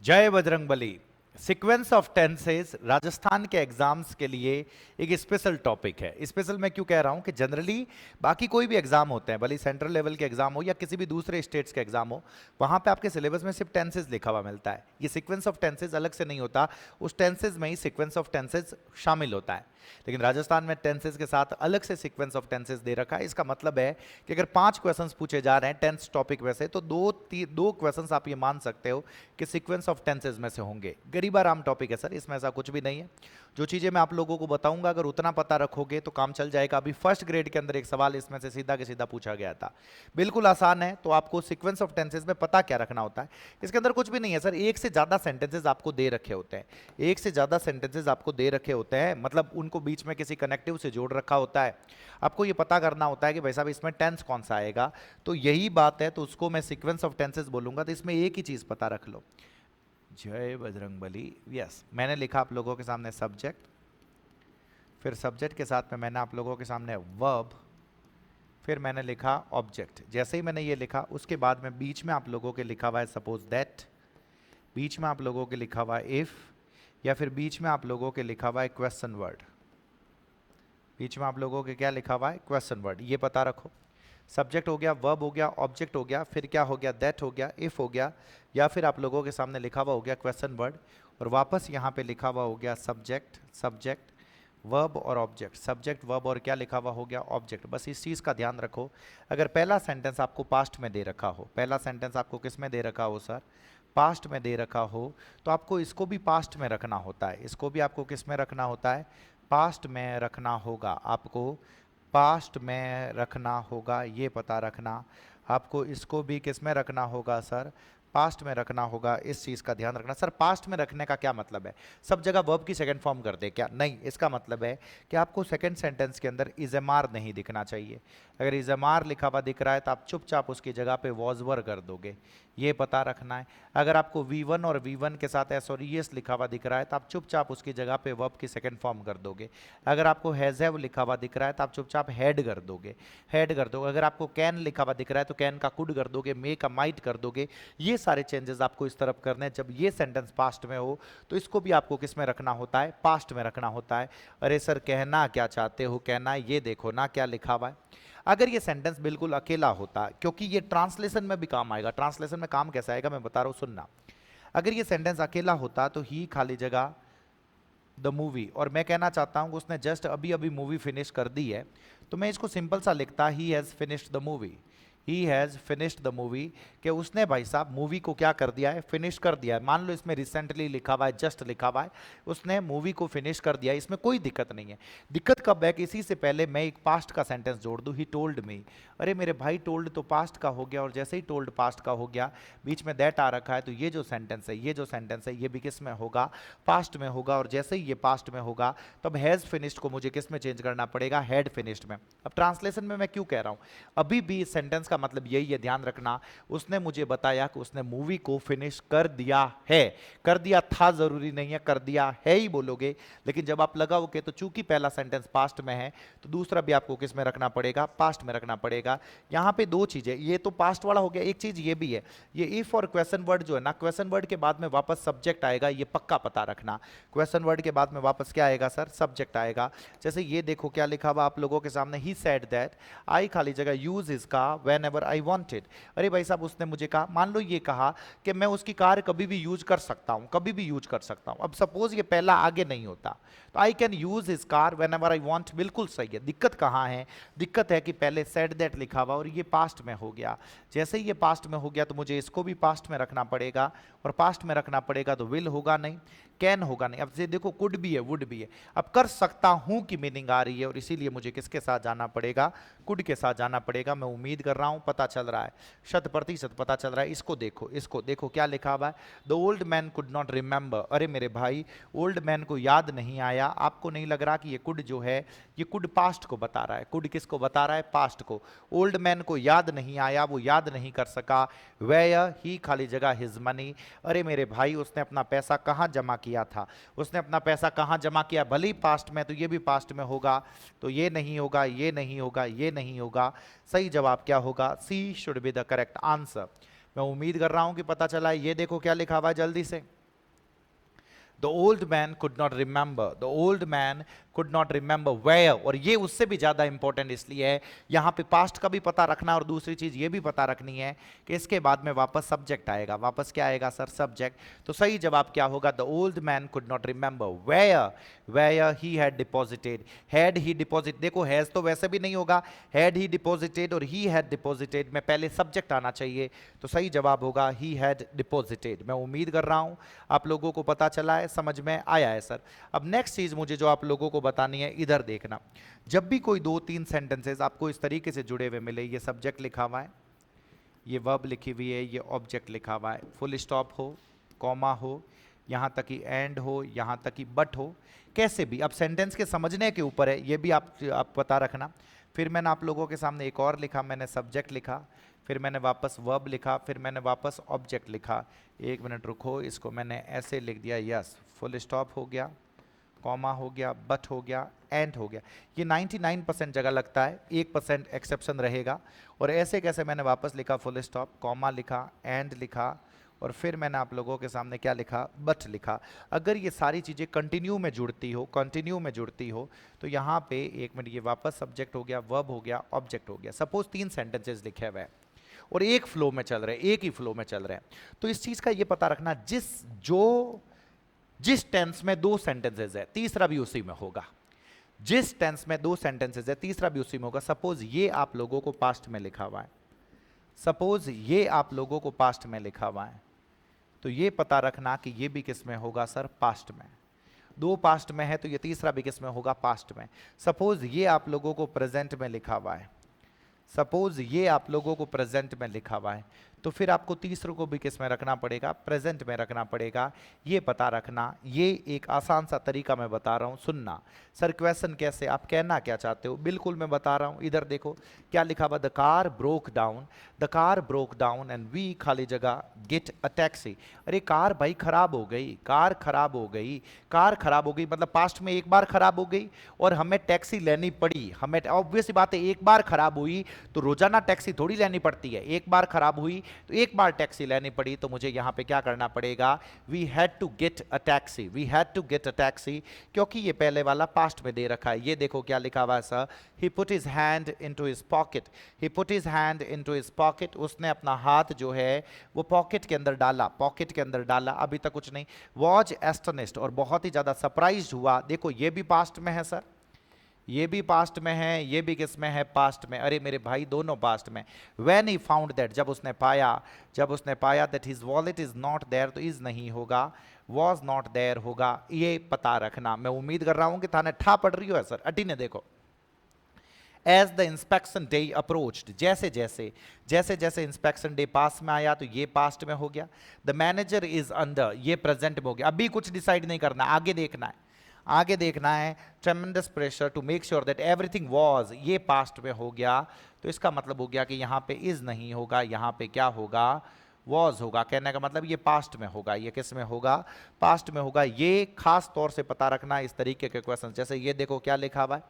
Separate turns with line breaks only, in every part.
जय Bajrangbali. Sequence of tenses Rajasthan के exams के लिए एक स्पेशल टॉपिक है। स्पेशल मैं क्यों कह रहा हूं कि जनरली बाकी कोई भी एग्जाम होते हैं, भले सेंट्रल लेवल के एग्जाम हो या किसी भी दूसरे स्टेट्स के एग्जाम हो, वहां पे आपके सिलेबस में सिर्फ टेंसेस लिखा हुआ मिलता है। ये सीक्वेंस ऑफ टेंसेस अलग से नहीं होता, उस टेंसेस में ही सीक्वेंस ऑफ टेंसेस शामिल होता है। लेकिन राजस्थान में टेंसेस के साथ अलग से सीक्वेंस ऑफ टेंसेस दे रखा है। इसका मतलब है कि अगर 5 क्वेश्चंस पूछे जा रहे हैं टेंस टॉपिक में से, तो दो क्वेश्चंस आप ये मान सकते हो कि सीक्वेंस ऑफ टेंसेस में से होंगे। गरीबा राम टॉपिक है सर, इसमें ऐसा कुछ भी नहीं है। जो चीजें मैं आप लोगों को बताऊंगा, अगर उतना पता रखोगे तो काम चल जाएगा। अभी फर्स्ट ग्रेड के अंदर एक सवाल इसमें से सीधा के सीधा पूछा गया था, बिल्कुल आसान है। तो आपको सीक्वेंस ऑफ टेंसेस में पता क्या रखना होता है, इसके अंदर कुछ भी नहीं है सर। एक से ज्यादा सेंटेंसेस आपको दे रखे होते हैं, एक से ज्यादा सेंटेंसेस आपको दे रखे होते हैं, मतलब उनको बीच में किसी कनेक्टिव से जोड़ रखा होता है। आपको ये पता करना होता है कि भाई साहब इसमें टेंस कौन सा आएगा, तो यही बात है। तो उसको मैं सीक्वेंस ऑफ टेंसेस बोलूंगा। तो इसमें एक ही चीज पता रख लो, जय बजरंगबली। यस, मैंने लिखा आप लोगों के सामने सब्जेक्ट, फिर सब्जेक्ट के साथ में मैंने आप लोगों के सामने वर्ब, फिर मैंने लिखा ऑब्जेक्ट। जैसे ही मैंने ये लिखा, उसके बाद में बीच में आप लोगों के लिखा हुआ है सपोज दैट, बीच में आप लोगों के लिखा हुआ है इफ, या फिर बीच में आप लोगों के लिखा हुआ है क्वेश्चन वर्ड। बीच में आप लोगों के क्या लिखा हुआ है, क्वेश्चन वर्ड। ये पता रखो, सब्जेक्ट हो गया, वर्ब हो गया, ऑब्जेक्ट हो गया, फिर क्या हो गया, दैट हो गया, इफ हो गया, या फिर आप लोगों के सामने लिखा हुआ हो गया क्वेश्चन वर्ड, और वापस यहाँ पे लिखा हुआ हो गया सब्जेक्ट, सब्जेक्ट वर्ब और ऑब्जेक्ट, सब्जेक्ट वर्ब और क्या लिखा हुआ हो गया, ऑब्जेक्ट। बस इस चीज़ का ध्यान रखो। अगर पहला सेंटेंस आपको पास्ट में दे रखा हो, पहला सेंटेंस आपको किस में दे रखा हो सर, पास्ट में दे रखा हो, तो आपको इसको भी पास्ट में रखना होता है। इसको भी आपको किस में रखना होता है, पास्ट में रखना होगा। आपको पास्ट में रखना होगा, ये पता रखना। आपको इसको भी किस में रखना होगा सर, पास्ट में रखना होगा। इस चीज़ का ध्यान रखना। सर पास्ट में रखने का क्या मतलब है, सब जगह वर्ब की सेकंड फॉर्म कर दे क्या, नहीं। इसका मतलब है कि आपको सेकंड सेंटेंस के अंदर इज़मार नहीं दिखना चाहिए। अगर इज़मार लिखा हुआ दिख रहा है तो आप चुपचाप उसकी जगह पे वॉजवर कर दोगे, ये पता रखना है। अगर आपको V1 और V1 के साथ एस और ईएस लिखा हुआ दिख रहा है तो आप चुपचाप उसकी जगह पे वर्ब की सेकंड फॉर्म कर दोगे। अगर आपको हैज़ हैव लिखा हुआ दिख रहा है तो आप चुपचाप हैड कर दोगे, हैड कर दोगे। अगर आपको कैन लिखा हुआ दिख रहा है तो कैन का कुड कर दोगे, मे का माइट कर दोगे। ये सारे चेंजेस आपको इस तरफ करने हैं। जब ये सेंटेंस पास्ट में हो तो इसको भी आपको किस में रखना होता है, पास्ट में रखना होता है। अरे सर कहना क्या चाहते हो, कहना ये देखो ना क्या लिखा हुआ है। अगर ये सेंटेंस बिल्कुल अकेला होता, क्योंकि ये ट्रांसलेशन में भी काम आएगा। ट्रांसलेशन में काम कैसा आएगा मैं बता रहा हूं, सुनना। अगर ये सेंटेंस अकेला होता तो ही खाली जगह द मूवी, और मैं कहना चाहता हूं कि उसने जस्ट अभी अभी मूवी फिनिश कर दी है, तो मैं इसको सिंपल सा लिखता, he has finished the movie. He has finished the movie, कि उसने भाई साहब मूवी को क्या कर दिया है, फिनिश कर दिया है। मान लो इसमें रिसेंटली लिखा हुआ है, जस्ट लिखा हुआ है, उसने मूवी को फिनिश कर दिया है, इसमें कोई दिक्कत नहीं है। दिक्कत कब है कि इसी से पहले मैं एक पास्ट का सेंटेंस जोड़ दूं, ही टोल्ड मी। अरे मेरे भाई टोल्ड तो पास्ट का हो गया, और जैसे ही टोल्ड पास्ट का हो गया, बीच में दैट आ रखा है, तो ये जो सेंटेंस है, ये जो सेंटेंस है, ये भी किस में होगा, पास्ट में होगा। और जैसे ही ये पास्ट में होगा, तब हैज़ फिनिश्ड को मुझे किस में चेंज करना पड़ेगा, हैड फिनिश्ड में। अब ट्रांसलेशन में मैं क्यों कह रहा हूं, अभी भी इस सेंटेंस का मतलब यही है, ध्यान रखना। उसने मुझे बताया कि उसने मूवी को फिनिश कर दिया है, कर दिया था जरूरी नहीं है, कर दिया है ही बोलोगे। लेकिन जब आप लगाओगे तो चूंकि पहला सेंटेंस पास्ट में है, तो दूसरा भी आपको किस में रखना पड़ेगा, पास्ट में रखना पड़ेगा। यहां पे दो चीजें, ये तो पास्ट वाला हो गया, एक चीज ये भी है, ये इफ और क्वेश्चन वर्ड जो है ना, क्वेश्चन वर्ड के बाद में वापस सब्जेक्ट आएगा, ये पक्का पता रखना। क्वेश्चन वर्ड के बाद में वापस क्या आएगा सर, सब्जेक्ट आएगा। जैसे ये देखो क्या लिखा हुआ आप लोगों के सामने, ही सेड दैट आई खाली जगह यूज इसका व्हेन एवर आई वांटेड। अरे भाई साहब उसने मुझे कहा, मान लो ये कहा कि मैं उसकी कार कभी भी यूज कर सकता हूं, कभी भी यूज कर सकता हूं। अब सपोज ये पहला आगे नहीं होता, तो I can use his car when ever I want, बिल्कुल सही है। दिक्कत कहां है, दिक्कत है कि पहले सेड दैट लिखा हुआ और ये पास्ट में हो गया। जैसे ही ये पास्ट में हो गया तो मुझे इसको भी पास्ट में रखना पड़ेगा, और पास्ट में रखना पड़ेगा तो विल होगा नहीं, कैन होगा नहीं। अब से देखो कुड भी है, वुड भी है। अब कर सकता हूं की मीनिंग आ रही है, और इसीलिए मुझे किसके साथ जाना पड़ेगा, कुड के साथ जाना पड़ेगा। मैं उम्मीद कर रहा हूं पता चल रहा है, 100% पता चल रहा है। इसको देखो, इसको देखो क्या लिखा हुआ है, the old man could not remember. अरे मेरे भाई ओल्ड मैन को याद नहीं आया। आपको नहीं लग रहा कि ये कुड जो है, ये कुड पास्ट को बता रहा है। कुड किसको बता रहा है, पास्ट को। ओल्ड मैन को याद नहीं आया, वो याद नहीं कर सका। वेयर ही खाली जगह हिज मनी। अरे मेरे भाई उसने अपना पैसा कहाँ जमा किया था, उसने अपना पैसा कहाँ जमा किया, भले ही पास्ट में, तो ये भी पास्ट में होगा, तो ये नहीं होगा, ये नहीं होगा, ये नहीं होगा। सही जवाब क्या होगा, C should be the correct answer. मैं उम्मीद कर रहा हूं कि पता चला है। ये देखो क्या लिखा हुआ है जल्दी से, the old man could not remember, the old man could not remember where. और ये उससे भी ज्यादा इंपॉर्टेंट इसलिए है, यहां पे पास्ट का भी पता रखना और दूसरी चीज ये भी पता रखनी है कि इसके बाद में वापस सब्जेक्ट आएगा। वापस क्या आएगा सर? सब्जेक्ट। तो सही जवाब क्या होगा? The old man could not remember where he had deposited. Had he deposit, देखो हैज तो वैसे भी नहीं होगा, हैड ही डिपॉजिटेड और ही हैड डिपॉजिटेड में पहले सब्जेक्ट आना चाहिए। तो सही जवाब होगा ही हैड डिपॉजिटेड। मैं उम्मीद कर रहा हूं आप लोगों को पता चला है, समझ में आया है सर। अब नेक्स्ट चीज मुझे जो आप लोगों को बतानी है, इधर देखना। जब भी कोई 2-3 सेंटेंसेस आपको इस तरीके से जुड़े हुए मिले, ये सब्जेक्ट लिखा हुआ है, ये वर्ब लिखी हुई है, ये ऑब्जेक्ट लिखा हुआ है, फुल स्टॉप हो, कॉमा हो, यहाँ तक कि एंड हो, यहाँ तक कि बट हो, कैसे भी। अब सेंटेंस के समझने के ऊपर है, ये भी आप पता रखना। फिर मैंने आप लोगों के सामने एक और लिखा, मैंने सब्जेक्ट लिखा, फिर मैंने वापस वर्ब लिखा, फिर मैंने वापस ऑब्जेक्ट लिखा। एक मिनट रुको, इसको मैंने ऐसे लिख दिया, यस, फुल स्टॉप हो गया, कॉमा हो गया, बट हो गया, एंड हो गया। ये 99% जगह लगता है, 1% एक्सेप्शन रहेगा। और ऐसे कैसे मैंने वापस लिखा, फुल स्टॉप, कॉमा लिखा, एंड लिखा, और फिर मैंने आप लोगों के सामने क्या लिखा, बट लिखा। अगर ये सारी चीज़ें कंटिन्यू में जुड़ती हो तो यहाँ पे एक मिनट, ये वापस सब्जेक्ट हो गया, वर्ब हो गया, ऑब्जेक्ट हो गया। सपोज 3 सेंटेंसेस लिखे हुए हैं और एक फ्लो में चल रहे हैं, एक ही फ्लो में चल रहे हैं, तो इस चीज़ का ये पता रखना, जिस टेंस में 2 सेंटेंसेस है, तीसरा भी उसी में होगा। जिस टेंस में 2 सेंटेंसेस है, तीसरा भी उसी में होगा। सपोज ये आप लोगों को पास्ट में लिखा हुआ है, सपोज ये आप लोगों को पास्ट में लिखा हुआ है, तो ये पता रखना कि ये भी किस में होगा सर? पास्ट में। 2 पास्ट में है तो ये तीसरा भी किस में होगा? पास्ट में। सपोज ये आप लोगों को प्रेजेंट में लिखा हुआ है, सपोज ये आप लोगों को प्रेजेंट में लिखा हुआ है, तो फिर आपको तीसरे को भी किस में रखना पड़ेगा? प्रेजेंट में रखना पड़ेगा। ये पता रखना, ये एक आसान सा तरीका मैं बता रहा हूँ, सुनना। सर क्वेश्चन कैसे, आप कहना क्या चाहते हो? बिल्कुल मैं बता रहा हूँ। इधर देखो क्या लिखा हुआ, the car broke down and we खाली जगह गेट अ टैक्सी। अरे कार भाई खराब हो गई, कार खराब हो गई मतलब पास्ट में एक बार खराब हो गई और हमें टैक्सी लेनी पड़ी। हमें ऑब्वियस बात है, एक बार खराब हुई तो रोजाना टैक्सी थोड़ी लेनी पड़ती है, एक बार खराब हुई तो एक बार टैक्सी लेनी पड़ी। तो मुझे यहां पे क्या करना पड़ेगा? We had to get a taxi, क्योंकि ये पहले वाला पास्ट में दे रखा है। ये देखो क्या लिखा हुआ है sir, he put his hand into his pocket, उसने अपना हाथ जो है वो पॉकेट के अंदर डाला, अभी तक कुछ नहीं। वॉज एस्टनिस्ड, और बहुत ही ज्यादा सरप्राइज्ड हुआ। देखो ये भी पास्ट में है सर, ये भी पास्ट में है, ये भी किस में है? पास्ट में। अरे मेरे भाई दोनों पास्ट में। When he found that, जब उसने पाया that his wallet is not there, तो is नहीं होगा, was not there होगा। ये पता रखना। मैं उम्मीद कर रहा हूं कि थाने ठा पड़ रही हो सर। अटी ने देखो, as the inspection day approached, जैसे जैसे इंस्पेक्शन डे पास में आया तो ये पास्ट में हो गया। द मैनेजर इज अंडर, ये प्रेजेंट में हो गया। अभी कुछ डिसाइड नहीं करना, आगे देखना है। Tremendous pressure to make sure that everything was, ये पास्ट में हो गया। तो इसका मतलब हो गया कि यहाँ पे इज नहीं होगा, यहाँ पे क्या होगा? वॉज होगा। कहने का मतलब ये पास्ट में होगा। ये किस में होगा? पास्ट में होगा। ये खास तौर से पता रखना इस तरीके के क्वेश्चन। जैसे ये देखो क्या लिखा हुआ है,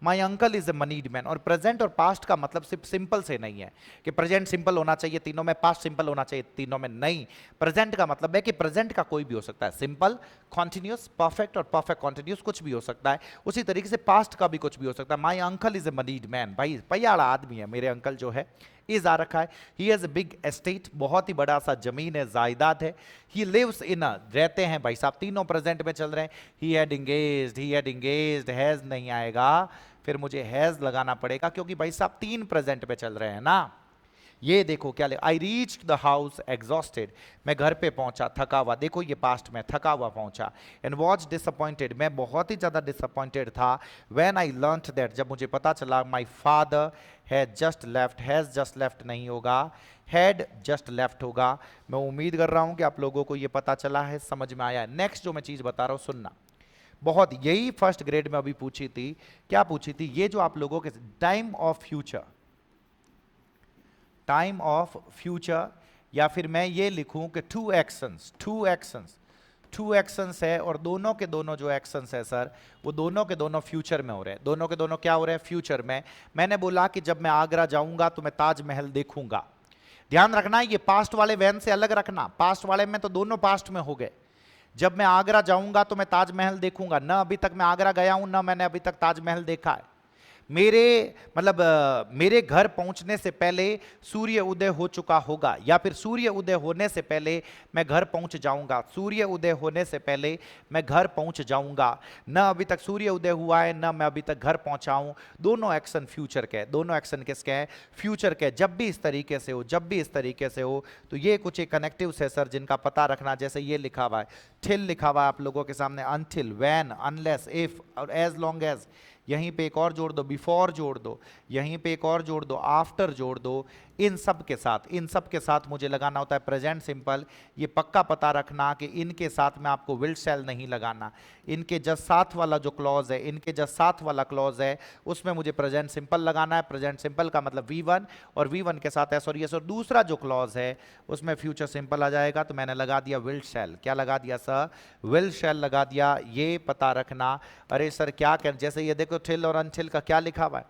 my uncle is a moneyed man. और प्रेजेंट और पास्ट का मतलब सिर्फ सिंपल से नहीं है कि प्रेजेंट सिंपल होना चाहिए तीनों में, पास्ट सिंपल होना चाहिए तीनों में, नहीं। प्रेजेंट का मतलब है कि प्रेजेंट का कोई भी हो सकता है, सिंपल, कॉन्टिन्यूस, परफेक्ट और परफेक्ट कॉन्टिन्यूस, कुछ भी हो सकता है। उसी तरीके से पास्ट का भी कुछ भी हो सकता है। My uncle is a moneyed man, भाई पैयाड़ा आदमी है मेरे अंकल जो है, इज आ रखा है। He has a big estate, बहुत ही बड़ा सा जमीन है, जायदाद है। ही लिव्स इन अ, रहते हैं भाई साहब, तीनों प्रेजेंट में चल रहे हैं। ही हैड इंगेज्ड, हैज नहीं आएगा, फिर मुझे हैज लगाना पड़ेगा क्योंकि भाई साहब 3 प्रेजेंट पे चल रहे हैं ना। ये देखो क्या ले, I reach the house exhausted, मैं घर पे पहुंचा थका हुआ। देखो ये पास्ट में थका हुआ पहुंचा। एंड वॉज डिसअपॉइंटेड, मैं बहुत ही ज्यादा डिसअपॉइंटेड था। व्हेन आई लर्नड दैट, जब मुझे पता चला, my father has just left नहीं होगा, हैड जस्ट लेफ्ट होगा। मैं उम्मीद कर रहा हूं कि आप लोगों को ये पता चला है, समझ में आया है। नेक्स्ट जो मैं चीज बता रहा हूं सुनना, बहुत यही फर्स्ट ग्रेड में अभी पूछी थी। क्या पूछी थी? ये जो आप लोगों के टाइम ऑफ फ्यूचर, या फिर मैं ये लिखूं कि टू एक्शंस है, और दोनों के दोनों जो एक्शंस है सर, वो दोनों के दोनों फ्यूचर में हो रहे हैं। दोनों के दोनों क्या हो रहे हैं? फ्यूचर में। मैंने बोला कि जब मैं आगरा जाऊंगा तो मैं ताजमहल देखूंगा। ध्यान रखना ये पास्ट वाले वैन से अलग रखना, पास्ट वाले में तो दोनों पास्ट में हो गए, जब मैं आगरा जाऊंगा तो मैं ताजमहल देखूंगा, ना अभी तक मैं आगरा गया हूं ना मैंने अभी तक ताजमहल देखा है। मेरे मतलब मेरे घर पहुंचने से पहले सूर्य उदय हो चुका होगा, या फिर सूर्य उदय होने से पहले मैं घर पहुंच जाऊंगा, सूर्य उदय होने से पहले मैं घर पहुंच जाऊंगा। न अभी तक सूर्य उदय हुआ है न मैं अभी तक घर पहुंचा हूं। दोनों एक्शन फ्यूचर के, दोनों एक्शन किसके हैं? फ्यूचर के। जब भी इस तरीके से हो, जब भी इस तरीके से हो, तो ये कुछ एक कनेक्टिव्स है सर जिनका पता रखना। जैसे ये लिखा हुआ है, टिल लिखा हुआ है आप लोगों के सामने, अनटिल, व्हेन, अनलेस, इफ और एज लॉन्ग एज। यहीं पे एक और जोड़ दो, बिफोर जोड़ दो, यहीं पे एक और जोड़ दो, आफ्टर जोड़ दो। इन सब के साथ, इन सब के साथ मुझे लगाना होता है प्रेजेंट सिंपल। ये पक्का पता रखना कि इनके साथ में आपको विल शैल नहीं लगाना। इनके जस्ट साथ वाला जो क्लॉज है, इनके जस्ट साथ वाला क्लॉज है, उसमें मुझे प्रेजेंट सिंपल लगाना है। प्रेजेंट सिंपल का मतलब V1, और V1 के साथ एस और यस, और दूसरा जो क्लॉज है उसमें फ्यूचर सिंपल आ जाएगा। तो मैंने लगा दिया विल शैल। क्या लगा दिया सर? विल शैल लगा दिया। ये पता रखना। अरे सर क्या कर, जैसे ये देखो टिल और अनटिल का क्या लिखा हुआ है,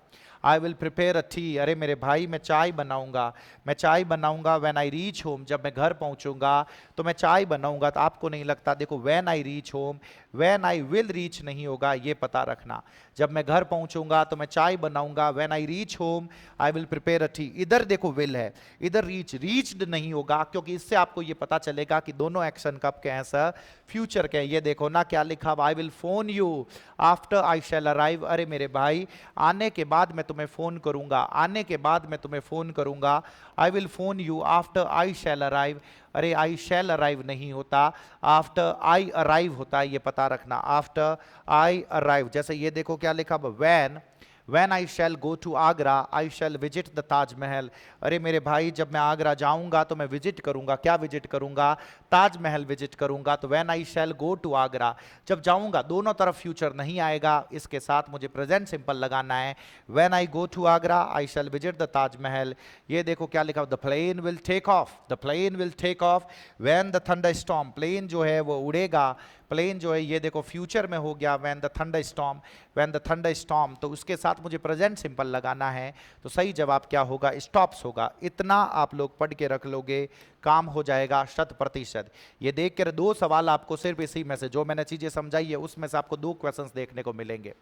I will prepare a T. अरे मेरे भाई मैं चाय बनाऊंगा, मैं चाय बनाऊंगा। व्हेन आई रीच होम, जब मैं घर पहुंचूंगा तो मैं चाय बनाऊंगा। तो आपको नहीं लगता, देखो when I reach home, when I will reach नहीं होगा, ये पता रखना। जब मैं घर पहुंचूंगा तो मैं चाय बनाऊंगा, when I reach home I will prepare a T. इधर देखो विल है, इधर रीच, रीच्ड नहीं होगा, क्योंकि इससे आपको ये पता चलेगा कि दोनों एक्शन कब के हैं सर? फ्यूचर के। ये देखो ना क्या लिखा, I will phone you after I shall arrive. अरे मेरे भाई आने के बाद मैं तुम्हें फोन करूंगा, आने के बाद मैं तुम्हें फोन करूंगा। I will phone you after I shall arrive. अरे आई शैल अराइव नहीं होता, आफ्टर आई अराइव होता है, ये पता रखना। After I arrive. जैसे ये देखो क्या लिखा, when I shall go to Agra, I shall visit the Taj Mahal। अरे मेरे भाई जब मैं आगरा जाऊंगा तो मैं विजिट करूंगा, क्या विजिट करूंगा? ताजमहल विजिट करूंगा। तो when I shall go to Agra, जब जाऊंगा, दोनों तरफ फ्यूचर नहीं आएगा, इसके साथ मुझे प्रेजेंट सिंपल लगाना है। when I go to Agra, I shall visit the Taj Mahal। ये देखो क्या लिखा, the plane will take off, the plane will take off when the thunderstorm। Plane जो है वो उड़ेगा, प्लेन जो है ये देखो फ्यूचर में हो गया, when the thunderstorm, when the thunderstorm। तो उसके साथ मुझे प्रेजेंट सिंपल लगाना है। तो सही जवाब क्या होगा? स्टॉप्स होगा। इतना आप लोग पढ़ के रख लोगे, काम हो जाएगा 100%। ये देख कर 2 सवाल आपको सिर्फ इसी में से, जो मैंने चीजें समझाई है उसमें से आपको 2 क्वेश्चंस देखने को मिलेंगे।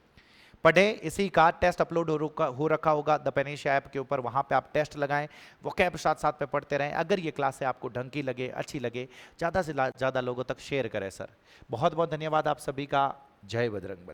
पढ़े, इसी का टेस्ट अपलोड हो रखा होगा द पेनिशिया ऐप के ऊपर, वहाँ पे आप टेस्ट लगाएं, वोकैब साथ साथ पे पढ़ते रहें। अगर ये क्लास है आपको ढंग की लगे, अच्छी लगे, ज़्यादा से ज़्यादा लोगों तक शेयर करें सर। बहुत बहुत धन्यवाद आप सभी का। जय बजरंग बली।